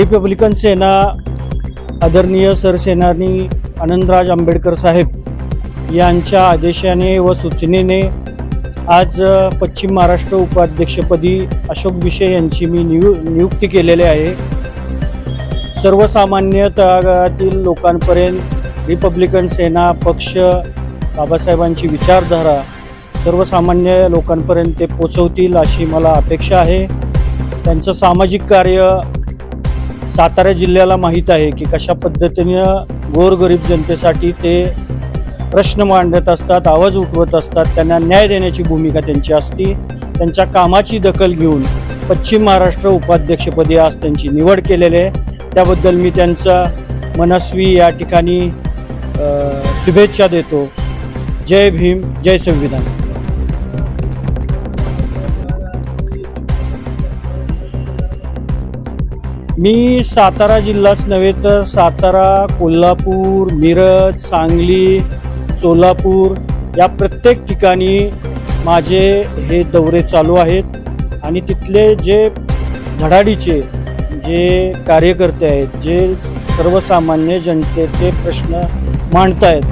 Republican सेना आदरणीय सरसेनानी आनंदराज आंबेडकर साहेब यांच्या आदेशाने व सूचनेने आज पश्चिम महाराष्ट्र उपाध्यक्षपदी अशोक भिशे यांची मी नियुक्ती केलेली आहे। सर्वसामान्य तळागाळातील लोकांपर्यंत रिपब्लिकन सेना पक्ष बाबासाहेबांची विचारधारा सर्वसामान्य लोकांपर्यंत ते पोचवतील अशी मला अपेक्षा आहे। त्यांचं सामाजिक कार्य सातारा जिल्ह्याला माहीत आहे की कशा पद्धतीनं गोरगरीब जनतेसाठी ते प्रश्न मांडत असतात, आवाज उठवत असतात, त्यांना न्याय देण्याची भूमिका त्यांची असते। त्यांच्या कामाची दखल घेऊन पश्चिम महाराष्ट्र उपाध्यक्षपदी आज त्यांची निवड केलेली आहे। त्याबद्दल मी त्यांचा मनस्वी या ठिकाणी शुभेच्छा देतो। जय भीम, जय संविधान। मी सातारा जिल्हाच नव्हे तर सातारा, कोल्हापूर, मिरज, सांगली, सोलापूर या प्रत्येक ठिकाणी माझे हे दौरे चालू आहेत आणि तिथले जे धडाडीचे जे कार्यकर्ते आहेत, जे सर्वसामान्य जनतेचे प्रश्न मांडत आहेत,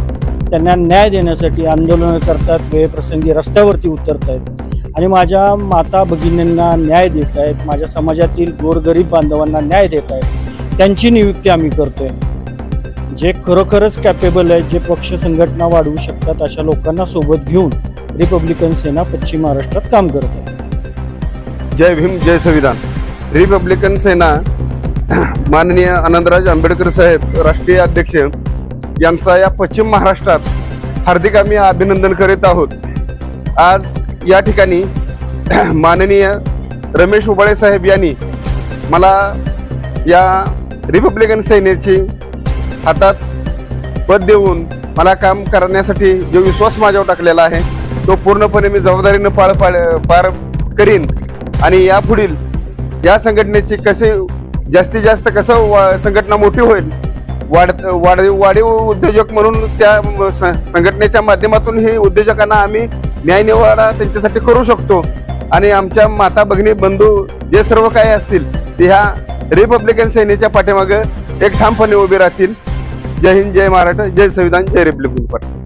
त्यांना न्याय देण्यासाठी आंदोलन करतात, वेळप्रसंगी रस्त्यावरती उतरत आहेत आणि माझ्या माता भगिनींना न्याय देत आहेत, माझ्या समाजातील गोरगरीब बांधवांना न्याय देत आहेत, त्यांची नियुक्ती आम्ही करतोय। जे खरोखरच कॅपेबल आहेत, जे पक्ष संघटना वाढवू शकतात, अशा लोकांना सोबत घेऊन रिपब्लिकन सेना पश्चिम महाराष्ट्रात काम करत आहे। जय भीम, जय संविधान। रिपब्लिकन सेना माननीय आनंदराज आंबेडकर साहेब राष्ट्रीय अध्यक्ष यांचा या पश्चिम महाराष्ट्रात हार्दिक आम्ही अभिनंदन करीत आहोत। आज या ठिकाणी माननीय रमेश उबाळे साहेब यांनी मला या रिपब्लिकन सेनेची हातात पद देऊन मला काम करण्यासाठी जो विश्वास माझ्यावर टाकलेला आहे तो पूर्णपणे मी जबाबदारीने पार करीन आणि यापुढील या संघटनेची कसे जास्तीत जास्त कसं संघटना मोठी होईल, वाढीव उद्योजक म्हणून त्या संघटनेच्या माध्यमातून हे उद्योजकांना आम्ही न्याय निवाडा त्यांच्यासाठी करू शकतो आणि आमच्या माता भगिनी बंधू जे सर्व काही असतील ते ह्या रिपब्लिकन सेनेच्या पाठीमागे एक ठामपणे उभे राहतील। जय हिंद, जय महाराष्ट्र, जय संविधान, जय रिपब्लिकन पार्टी।